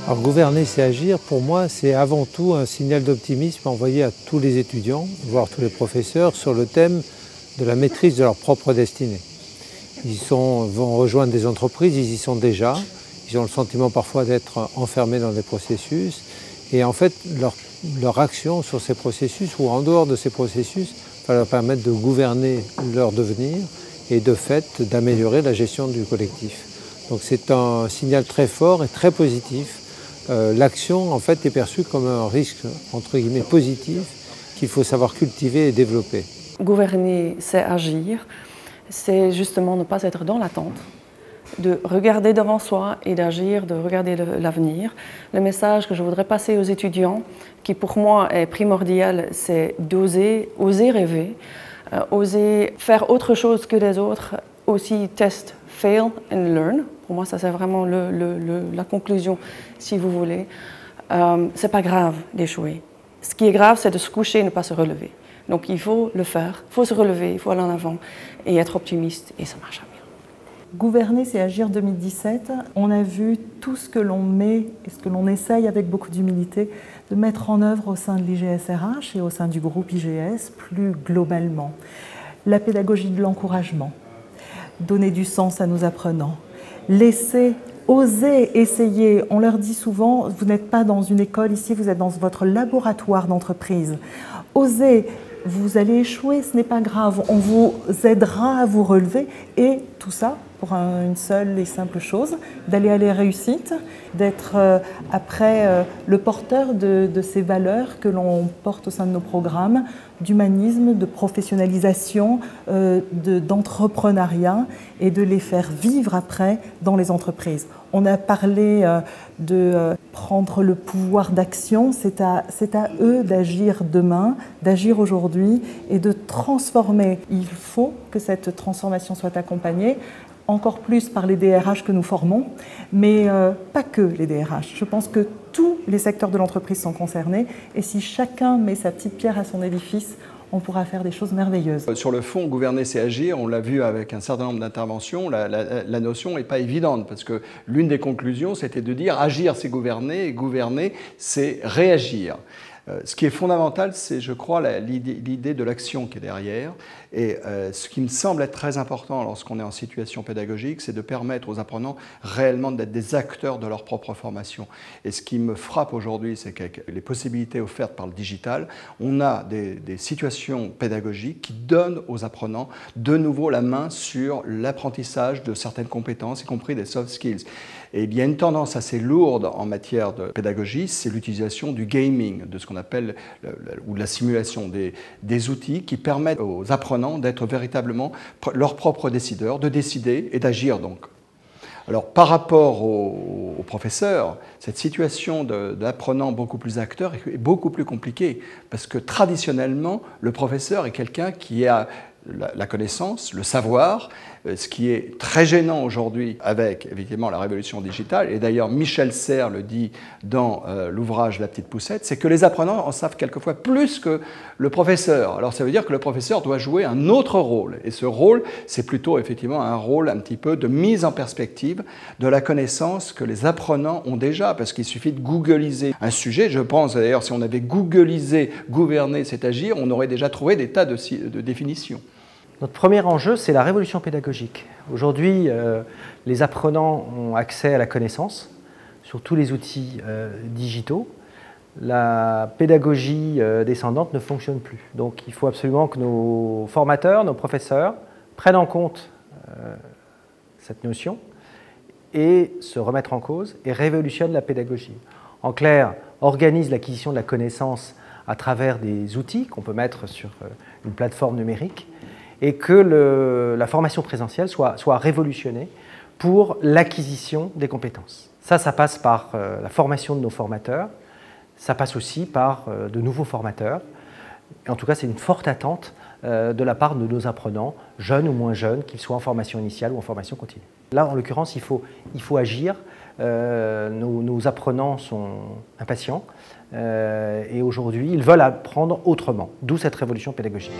Alors gouverner, c'est agir. Pour moi, c'est avant tout un signal d'optimisme envoyé à tous les étudiants, voire tous les professeurs, sur le thème de la maîtrise de leur propre destinée. Vont rejoindre des entreprises, ils y sont déjà. Ils ont le sentiment parfois d'être enfermés dans des processus. Et en fait, leur action sur ces processus ou en dehors de ces processus va leur permettre de gouverner leur devenir et de fait d'améliorer la gestion du collectif. Donc c'est un signal très fort et très positif. L'action en fait est perçue comme un risque entre guillemets positif qu'il faut savoir cultiver et développer. Gouverner, c'est agir, c'est justement ne pas être dans l'attente, de regarder devant soi et d'agir, de regarder l'avenir. Le message que je voudrais passer aux étudiants, qui pour moi est primordial, c'est d'oser, oser rêver, oser faire autre chose que les autres, aussi test, fail and learn. Pour moi, ça c'est vraiment la conclusion, si vous voulez. C'est pas grave d'échouer. Ce qui est grave, c'est de se coucher et ne pas se relever. Donc il faut le faire, il faut se relever, il faut aller en avant et être optimiste, et ça marche bien. Gouverner, c'est agir 2017. On a vu tout ce que l'on met et ce que l'on essaye avec beaucoup d'humilité de mettre en œuvre au sein de l'IGS-RH et au sein du groupe IGS plus globalement. La pédagogie de l'encouragement, donner du sens à nos apprenants, laisser, oser essayer. On leur dit souvent, vous n'êtes pas dans une école ici, vous êtes dans votre laboratoire d'entreprise. Osez. Vous allez échouer, ce n'est pas grave, on vous aidera à vous relever et tout ça pour une seule et simple chose, d'aller à la réussite, d'être après le porteur de ces valeurs que l'on porte au sein de nos programmes, d'humanisme, de professionnalisation, d'entrepreneuriat et de les faire vivre après dans les entreprises. On a parlé de prendre le pouvoir d'action, c'est à eux d'agir demain, d'agir aujourd'hui et de transformer. Il faut que cette transformation soit accompagnée, encore plus par les DRH que nous formons, mais pas que les DRH. Je pense que tous les secteurs de l'entreprise sont concernés et si chacun met sa petite pierre à son édifice, on pourra faire des choses merveilleuses. Sur le fond, gouverner, c'est agir. On l'a vu avec un certain nombre d'interventions. La notion n'est pas évidente parce que l'une des conclusions, c'était de dire agir, c'est gouverner et gouverner, c'est réagir. Ce qui est fondamental, c'est, je crois, l'idée de l'action qui est derrière. Et ce qui me semble être très important lorsqu'on est en situation pédagogique, c'est de permettre aux apprenants réellement d'être des acteurs de leur propre formation. Et ce qui me frappe aujourd'hui, c'est qu'avec les possibilités offertes par le digital, on a des situations pédagogiques qui donnent aux apprenants de nouveau la main sur l'apprentissage de certaines compétences, y compris des soft skills. Et il y a une tendance assez lourde en matière de pédagogie, c'est l'utilisation du gaming, de ce qu'on appelle ou de la simulation, des outils qui permettent aux apprenants d'être véritablement leurs propres décideurs, de décider et d'agir donc. Alors par rapport aux professeurs, cette situation d'apprenant beaucoup plus acteur est beaucoup plus compliquée parce que traditionnellement, le professeur est quelqu'un qui a la connaissance, le savoir, ce qui est très gênant aujourd'hui avec évidemment la révolution digitale, et d'ailleurs Michel Serres le dit dans l'ouvrage La petite poussette, c'est que les apprenants en savent quelquefois plus que le professeur. Alors ça veut dire que le professeur doit jouer un autre rôle, et ce rôle, c'est plutôt effectivement un rôle un petit peu de mise en perspective de la connaissance que les apprenants ont déjà, parce qu'il suffit de googliser un sujet. Je pense d'ailleurs si on avait googlisé gouverner, c'est agir, on aurait déjà trouvé des tas de définitions. Notre premier enjeu, c'est la révolution pédagogique. Aujourd'hui, les apprenants ont accès à la connaissance sur tous les outils digitaux. La pédagogie descendante ne fonctionne plus. Donc il faut absolument que nos formateurs, nos professeurs prennent en compte cette notion et se remettre en cause et révolutionnent la pédagogie. En clair, organisent l'acquisition de la connaissance à travers des outils qu'on peut mettre sur une plateforme numérique et que la formation présentielle soit révolutionnée pour l'acquisition des compétences. Ça passe par la formation de nos formateurs, ça passe aussi par de nouveaux formateurs. Et en tout cas, c'est une forte attente de la part de nos apprenants, jeunes ou moins jeunes, qu'ils soient en formation initiale ou en formation continue. Là, en l'occurrence, il faut agir. Nos apprenants sont impatients et aujourd'hui, ils veulent apprendre autrement, d'où cette révolution pédagogique.